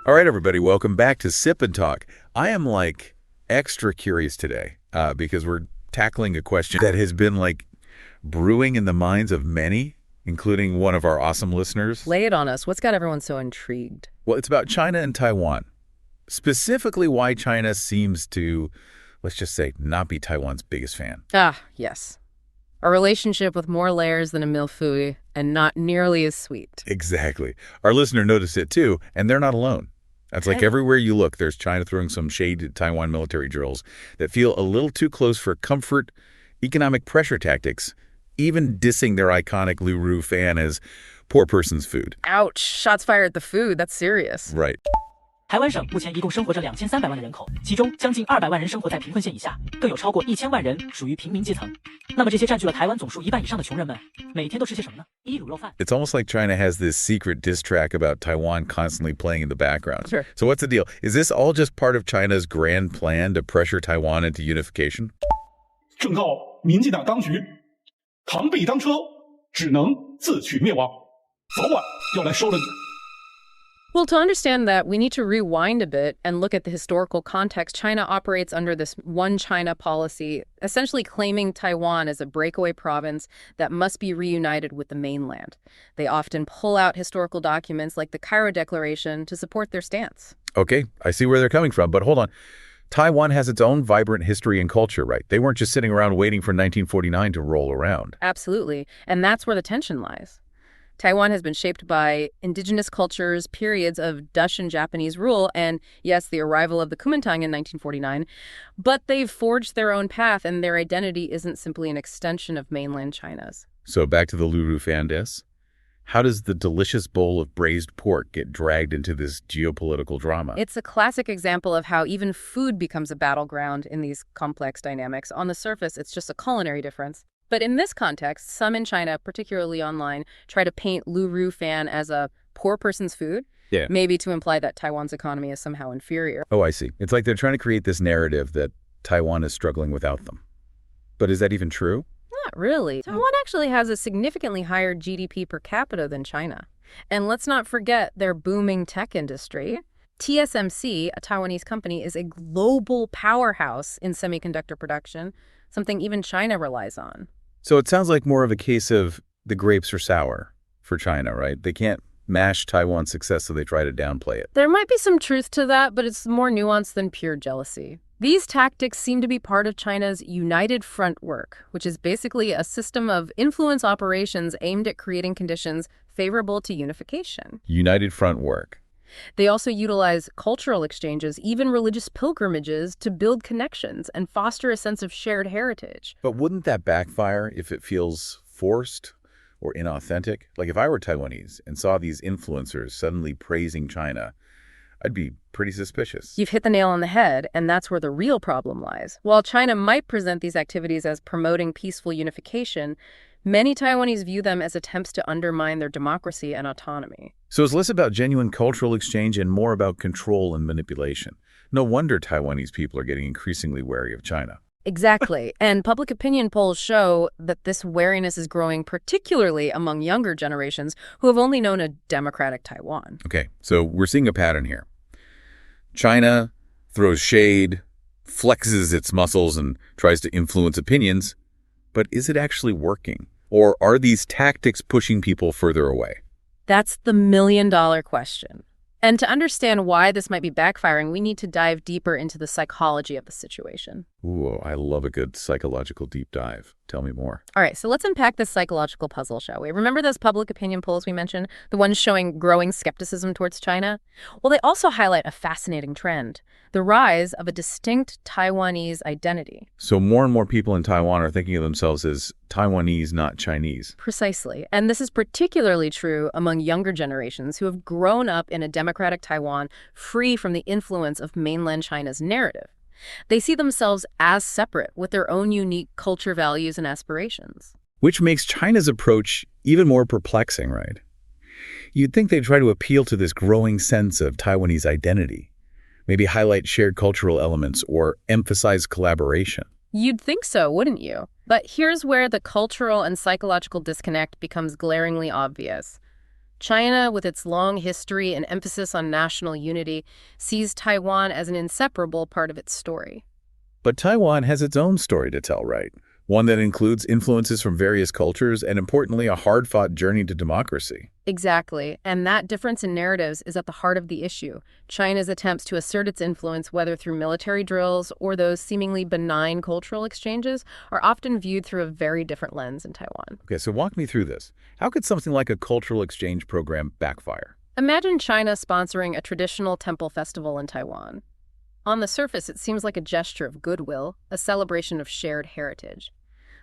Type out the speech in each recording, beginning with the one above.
All right, everybody, welcome back to Sip and Talk. I am extra curious today because we're tackling a question that has been brewing in the minds of many, including one of our awesome listeners. Lay it on us. What's got everyone so intrigued? Well, it's about China and Taiwan. Specifically why China seems to, let's just say, not be Taiwan's biggest fan. Ah, yes. A relationship with more layers than a milfui and not nearly as sweet. Exactly. Our listener noticed it too, and they're not alone. That's everywhere you look, there's China throwing some shade at Taiwan military drills that feel a little too close for comfort, economic pressure tactics, even dissing their iconic Lu Ru fan as poor person's food. Ouch. Shots fired at the food. That's serious. Right. 台湾省目前一共生活着2300万的人口，其中将近200万人生活在贫困线以下，更有超过1000万人属于平民阶层。那么这些占据了台湾总数1半以上的穷人们，每天都吃些什么呢？一卤肉饭。 It's almost like China has this secret diss track about Taiwan constantly playing in the background. Sure. So what's the deal? Is this all just part of China's grand plan to pressure Taiwan into unification? 正告民进党当局，螳臂当车，只能自取灭亡，早晚要来收了你。 Well, to understand that, we need to rewind a bit and look at the historical context. China operates under this one China policy, essentially claiming Taiwan as a breakaway province that must be reunited with the mainland. They often pull out historical documents like the Cairo Declaration to support their stance. Okay, I see where they're coming from, but hold on. Taiwan has its own vibrant history and culture, right? They weren't just sitting around waiting for 1949 to roll around. Absolutely, and that's where the tension lies. Taiwan has been shaped by indigenous cultures, periods of Dutch and Japanese rule, and yes, the arrival of the Kuomintang in 1949, but they've forged their own path, and their identity isn't simply an extension of mainland China's. So back to the Lu Ru fan diss. How does the delicious bowl of braised pork get dragged into this geopolitical drama? It's a classic example of how even food becomes a battleground in these complex dynamics. On the surface, it's just a culinary difference. But in this context, some in China, particularly online, try to paint Lu Ru fan as a poor person's food, maybe to imply that Taiwan's economy is somehow inferior. Oh, I see. It's like they're trying to create this narrative that Taiwan is struggling without them. But is that even true? Not really. Taiwan actually has a significantly higher GDP per capita than China. And let's not forget their booming tech industry. TSMC, a Taiwanese company, is a global powerhouse in semiconductor production, something even China relies on. So it sounds like more of a case of the grapes are sour for China, right? They can't mash Taiwan's success, so they try to downplay it. There might be some truth to that, but it's more nuanced than pure jealousy. These tactics seem to be part of China's United Front work, which is basically a system of influence operations aimed at creating conditions favorable to unification. United Front work. They also utilize cultural exchanges, even religious pilgrimages, to build connections and foster a sense of shared heritage. But wouldn't that backfire if it feels forced or inauthentic? Like if I were Taiwanese and saw these influencers suddenly praising China, I'd be pretty suspicious. You've hit the nail on the head, and that's where the real problem lies. While China might present these activities as promoting peaceful unification, many Taiwanese view them as attempts to undermine their democracy and autonomy. So it's less about genuine cultural exchange and more about control and manipulation. No wonder Taiwanese people are getting increasingly wary of China. Exactly. And public opinion polls show that this wariness is growing, particularly among younger generations who have only known a democratic Taiwan. Okay, so we're seeing a pattern here. China throws shade, flexes its muscles, and tries to influence opinions. But is it actually working? Or are these tactics pushing people further away? That's the million-dollar question. And to understand why this might be backfiring, we need to dive deeper into the psychology of the situation. Ooh, I love a good psychological deep dive. Tell me more. All right, so let's unpack this psychological puzzle, shall we? Remember those public opinion polls we mentioned? The ones showing growing skepticism towards China? Well, they also highlight a fascinating trend, the rise of a distinct Taiwanese identity. So more and more people in Taiwan are thinking of themselves as Taiwanese, not Chinese. Precisely. And this is particularly true among younger generations who have grown up in a democratic Taiwan free from the influence of mainland China's narrative. They see themselves as separate with their own unique culture, values, and aspirations. Which makes China's approach even more perplexing, right? You'd think they'd try to appeal to this growing sense of Taiwanese identity, maybe highlight shared cultural elements or emphasize collaboration. You'd think so, wouldn't you? But here's where the cultural and psychological disconnect becomes glaringly obvious. China, with its long history and emphasis on national unity, sees Taiwan as an inseparable part of its story. But Taiwan has its own story to tell, right? One that includes influences from various cultures and, importantly, a hard-fought journey to democracy. Exactly, and that difference in narratives is at the heart of the issue. China's attempts to assert its influence, whether through military drills or those seemingly benign cultural exchanges, are often viewed through a very different lens in Taiwan. Okay, so walk me through this. How could something like a cultural exchange program backfire? Imagine China sponsoring a traditional temple festival in Taiwan. On the surface, it seems like a gesture of goodwill, a celebration of shared heritage.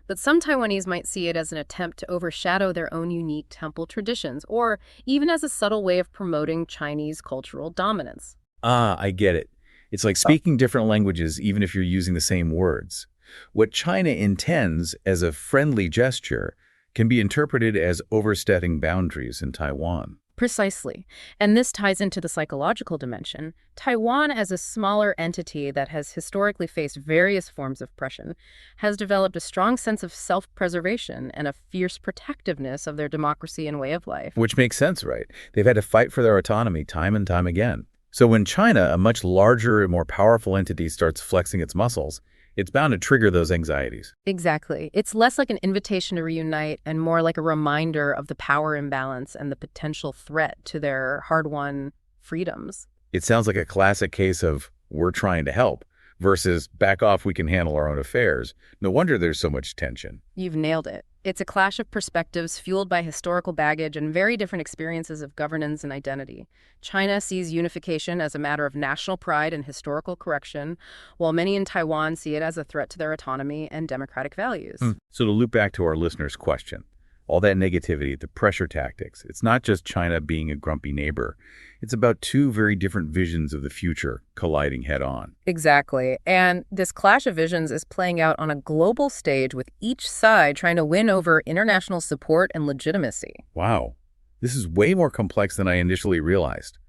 But some Taiwanese might see it as an attempt to overshadow their own unique temple traditions, or even as a subtle way of promoting Chinese cultural dominance. Ah, I get it. It's like speaking different languages even if you're using the same words. What China intends as a friendly gesture can be interpreted as overstepping boundaries in Taiwan. Precisely. And this ties into the psychological dimension. Taiwan, as a smaller entity that has historically faced various forms of oppression, has developed a strong sense of self-preservation and a fierce protectiveness of their democracy and way of life. Which makes sense, right? They've had to fight for their autonomy time and time again. So when China, a much larger and more powerful entity, starts flexing its muscles, it's bound to trigger those anxieties. Exactly. It's less like an invitation to reunite and more like a reminder of the power imbalance and the potential threat to their hard-won freedoms. It sounds like a classic case of we're trying to help versus back off, we can handle our own affairs. No wonder there's so much tension. You've nailed it. It's a clash of perspectives fueled by historical baggage and very different experiences of governance and identity. China sees unification as a matter of national pride and historical correction, while many in Taiwan see it as a threat to their autonomy and democratic values. So to loop back to our listener's question, all that negativity, the pressure tactics, it's not just China being a grumpy neighbor. It's about two very different visions of the future colliding head-on. Exactly. And this clash of visions is playing out on a global stage with each side trying to win over international support and legitimacy. Wow. This is way more complex than I initially realized.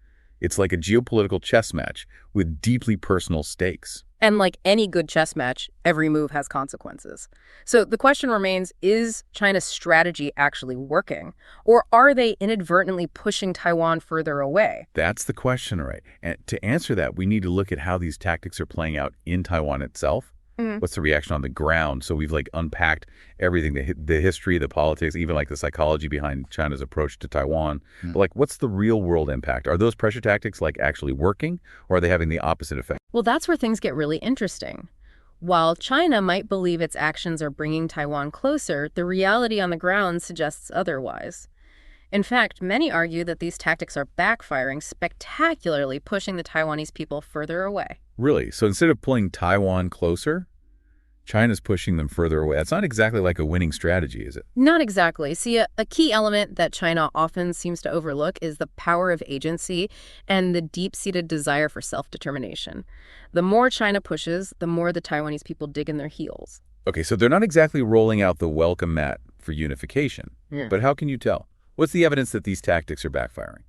It's like a geopolitical chess match with deeply personal stakes. And like any good chess match, every move has consequences. So the question remains, is China's strategy actually working? Or are they inadvertently pushing Taiwan further away? That's the question, right? And to answer that, we need to look at how these tactics are playing out in Taiwan itself. What's the reaction on the ground? So we've unpacked everything, the history, the politics, even the psychology behind China's approach to Taiwan. But what's the real world impact? Are those pressure tactics actually working, or are they having the opposite effect? Well, that's where things get really interesting. While China might believe its actions are bringing Taiwan closer, the reality on the ground suggests otherwise. In fact, many argue that these tactics are backfiring, spectacularly pushing the Taiwanese people further away. Really? So instead of pulling Taiwan closer, China's pushing them further away. That's not exactly like a winning strategy, is it? Not exactly. See, a key element that China often seems to overlook is the power of agency and the deep-seated desire for self-determination. The more China pushes, the more the Taiwanese people dig in their heels. Okay, so they're not exactly rolling out the welcome mat for unification. But how can you tell? What's the evidence that these tactics are backfiring?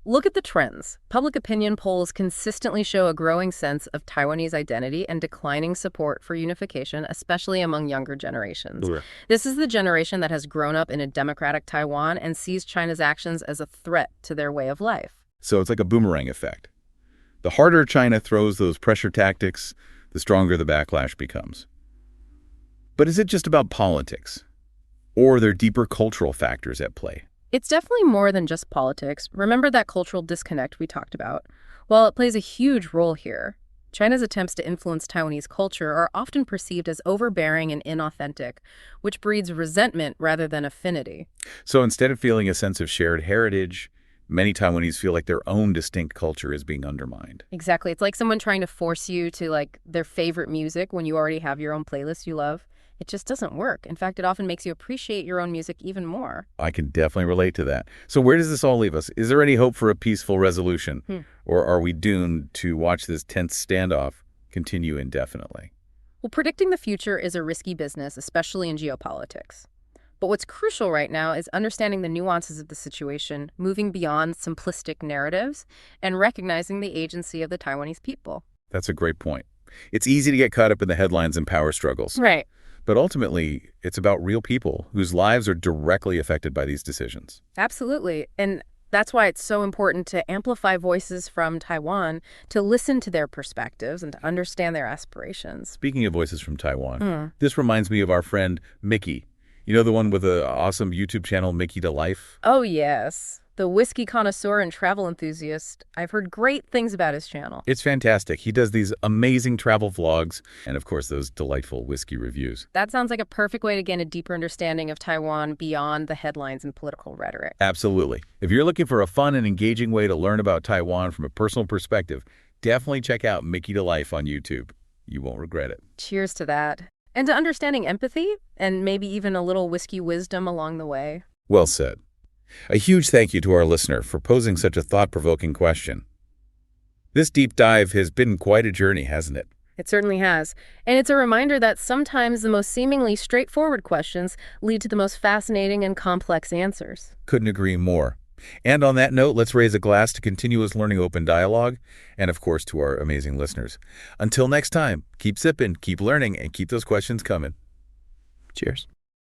Look at the trends. Public opinion polls consistently show a growing sense of Taiwanese identity and declining support for unification, especially among younger generations. This is the generation that has grown up in a democratic Taiwan and sees China's actions as a threat to their way of life. So it's like a boomerang effect. The harder China throws those pressure tactics, the stronger the backlash becomes. But is it just about politics? Or are there deeper cultural factors at play? It's definitely more than just politics. Remember that cultural disconnect we talked about? Well, it plays a huge role here. China's attempts to influence Taiwanese culture are often perceived as overbearing and inauthentic, which breeds resentment rather than affinity. So instead of feeling a sense of shared heritage, many Taiwanese feel like their own distinct culture is being undermined. Exactly. It's like someone trying to force you to their favorite music when you already have your own playlist you love. It just doesn't work. In fact, it often makes you appreciate your own music even more. I can definitely relate to that. So where does this all leave us? Is there any hope for a peaceful resolution? Or are we doomed to watch this tense standoff continue indefinitely? Well, predicting the future is a risky business, especially in geopolitics. But what's crucial right now is understanding the nuances of the situation, moving beyond simplistic narratives, and recognizing the agency of the Taiwanese people. That's a great point. It's easy to get caught up in the headlines and power struggles. Right. But ultimately, it's about real people whose lives are directly affected by these decisions. Absolutely. And That's why it's so important to amplify voices from Taiwan, to listen to their perspectives and to understand their aspirations. Speaking of voices from Taiwan, this reminds me of our friend Micky. You know, the one with the awesome YouTube channel, Mickytolife? Oh, yes. The whiskey connoisseur and travel enthusiast. I've heard great things about his channel. It's fantastic. He does these amazing travel vlogs and, of course, those delightful whiskey reviews. That sounds like a perfect way to gain a deeper understanding of Taiwan beyond the headlines and political rhetoric. Absolutely. If you're looking for a fun and engaging way to learn about Taiwan from a personal perspective, definitely check out Mickytolife on YouTube. You won't regret it. Cheers to that. And to understanding empathy, and maybe even a little whiskey wisdom along the way. Well said. A huge thank you to our listener for posing such a thought-provoking question. This deep dive has been quite a journey, hasn't it? It certainly has. And it's a reminder that sometimes the most seemingly straightforward questions lead to the most fascinating and complex answers. Couldn't agree more. And on that note, let's raise a glass to continuous learning, open dialogue, and of course to our amazing listeners. Until next time, keep sipping, keep learning, and keep those questions coming. Cheers.